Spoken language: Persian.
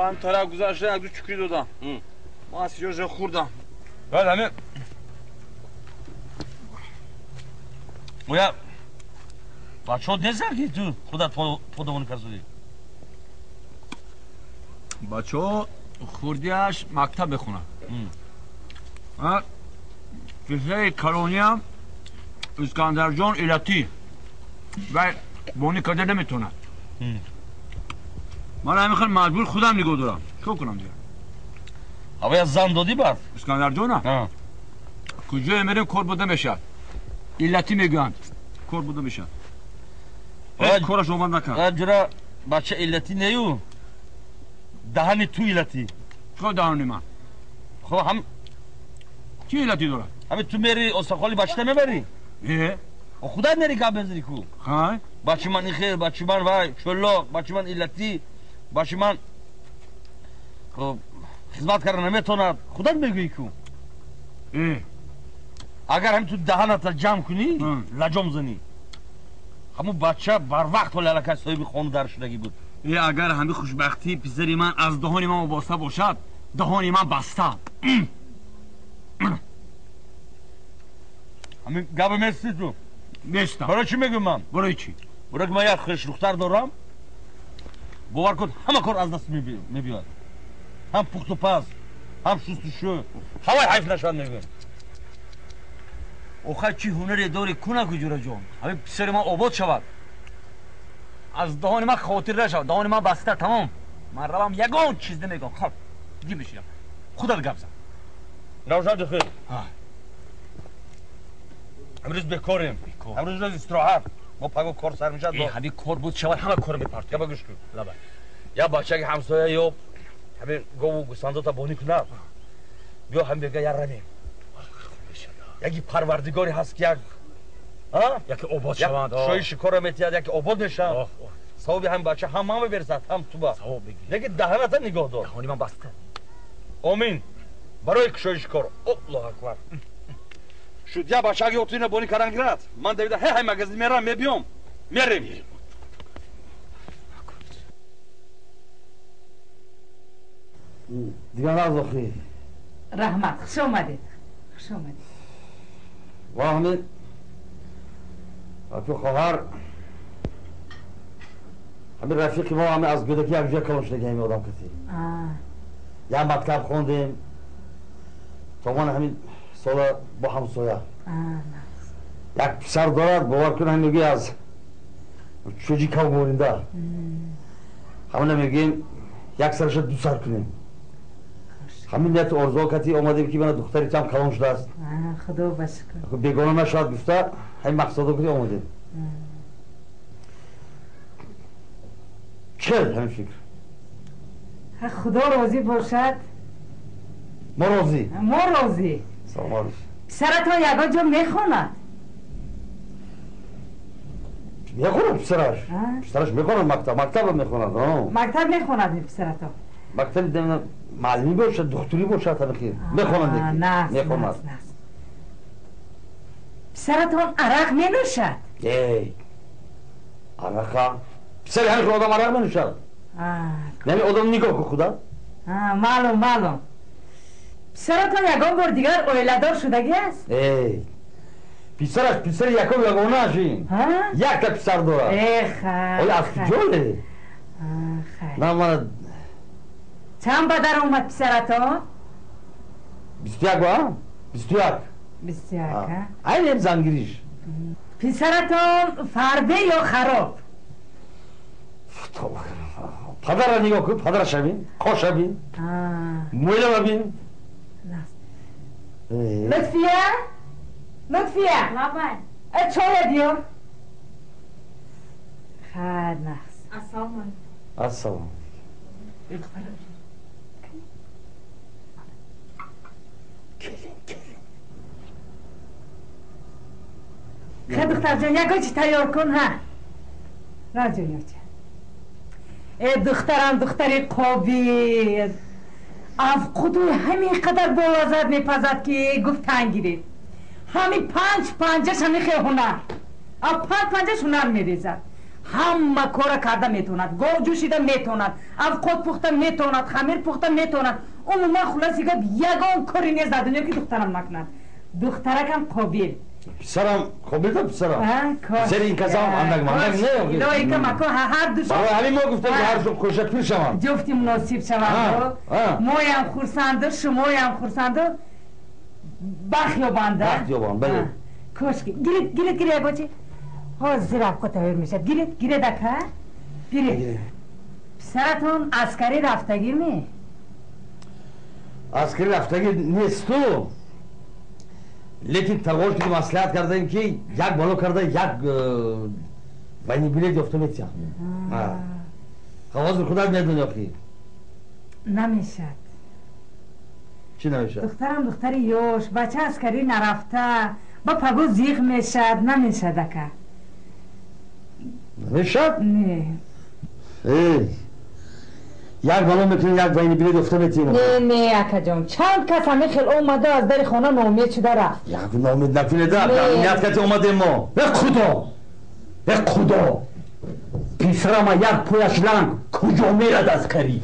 هم طرف گذاشته یک دو چکری دادم ما از سیجارش خوردم بعد همه اویا بچه ها نیستن که تو خودت پودمون کسودی بچه ها خوردیش مکتب بخونن فیلسه کلونی هم اسکندر جان ایلتی و بونی کده نمیتوند من همیخوان مجبور خودم نگاه دارم چه کنم دیگه اویا زن دادی برد اسکندر جان کجا میریم کار بوده میشد ایلتی میگویند کار بوده میشد کارش اومد نکرد جرا بچه ایلتی نیو دهنی تو ایلتی چه دهنی من خب هم چی ایلتی دارد همه تو میری استخوالی بچه نمیبری خودت نری که بنزری کو خواهی بچه من این خیر بچه من وای چلاق بچه من ایلتی بچه من خدمت کردن نمیتوند خودت میگویی کو اگر هم تو دهنت جمع کنی لجام زنی همون بچه بر وقت ولی علاکه صاحب خانو در شدگی بود اگر همه خوشبختی پسری من از دهانی من وابسته باشد دهانی من بسته همین گبه میستی تو نیستم برای چی میگم من؟ برای چی؟ برای که من یک خوش دختر دارم باور کن همه کار از دست میبیاد هم پخت و پز هم شست و شو هوای حیف نشان میگم اوخه چی هنری داری کنه کجورا جان همین پسر من آباد شود از دهان من خاطر نشود دهان من بسته تمام من روم یگان چیز نمیگم خب دی بشیرم خدا گپ زن نوشد خیر امروز بکاریم امروز روز استراحت ما پگو کار سر میشد همین کار بود شود همه کار میپرد یا بگوش کن لبا یا بچه که همسایه یا همین گو گوسفندا تا بونی کنه بیا هم بگه یا رویم یکی پروردگاری هست که یکی آباد شوند شوی شکار میتید یکی آباد میشن ثواب هم بچه هم برسد هم تو با ثواب بگیر دیگه دهنت نگاه دار دهانی من بسته آمین برای کشوی شکار الله اکبر شد یا بچه اگه اتوی نبونی کردن گرد من دویده هی مگزی میرم میبیام میریم دیگه نازخی رحمت خوش آمدید خوش آمدید و همین تو خواهر همین رفیقی ما همین از گودکی یک جای کلونشنگی همین آدم کسی یه مکتب خوندیم تا من همین سال با همسایه یک پسر دارد باور کن هم میگی از چوجی کم گورینده همون میگیم یک سرش دو سر کنیم همین نیت ارزو کتی آمدیم که من دختری کم کلان شده است خدا بشکر بیگانه نشد گفته همین مقصد کتی آمدیم چه همین فکر خدا راضی باشد ما راضی سلام علیکم پسرتان یگا جا میخواند میخواند پسرش میخواند مکتب میخواند مکتب میخواند پسرتان مکتب معلمی باشد دکتری باشد همه میخواند نه پسرتان عرق می نوشد عرق پسر همیشه آدم عرق می نوشد نمی آدم نگاه که خدا معلوم پسرتان یگان بار دیگر اویلدار شدگی است پسر یگانه هشیم یک تا پسر دارد آیا از کجاله نه من چند بدر اومد پسرتان 21 با 21 این زنگیریش پسرتان فربه یا خراب پدر را نگاه کن پدر شبین خوش شبین مویله ببین لطفیه لابد چای بیار خیر نخست السلام خیلی دختر جان یک چی تیار کن ها راجع ای دخترم دختری قوی از قدوی همین قدر بوازد میپزد که گفت تنگیرید همین پنجش همین خیلی هنر پنجش هنر میریزد همه کار کرده میتوند گاو جوشیده میتوند افقاد پخته میتوند خمیر پخته میتوند عموما خلاصی گفت یگان کاری نیست در دنیا که دخترم نکند دخترکم قابل پسرم قابل تا پسرم سر این کسا هم اندک مندک نه الهی که مکا هر دوشم همین ما گفتم که هر شب خوشت پیر شوم جفتی مناسب شوند مایم خورسنده شمایم خورسنده بخیابنده بخیابان بله کاشکی گیرید باچه حاضر افقا تایر میشد گیرید دکه گیرید پسرتون عسکری رفتگیر می عسکری رفتگیر نیست تو لیکن تقول که مصلحت کردیم که یک بالا کرده یک وینی بلیت یافته میتیم خواهد خودت میدون یاخی نمیشد چی نمیشد؟ دخترم دختری یوش بچه عسکری نرفته با پگو زیغ میشد نمیشد که نمیشد؟ نه یک بالا میتونی یک وینی بلیت یافته میتیم نه اکا جان چند کس همه خیل اومده از در خانه نامید شده رفت یک نامید نکنه در امنیت کتی اومده ما به خدا پسرم یک پویش لنگ کجا میرد از کری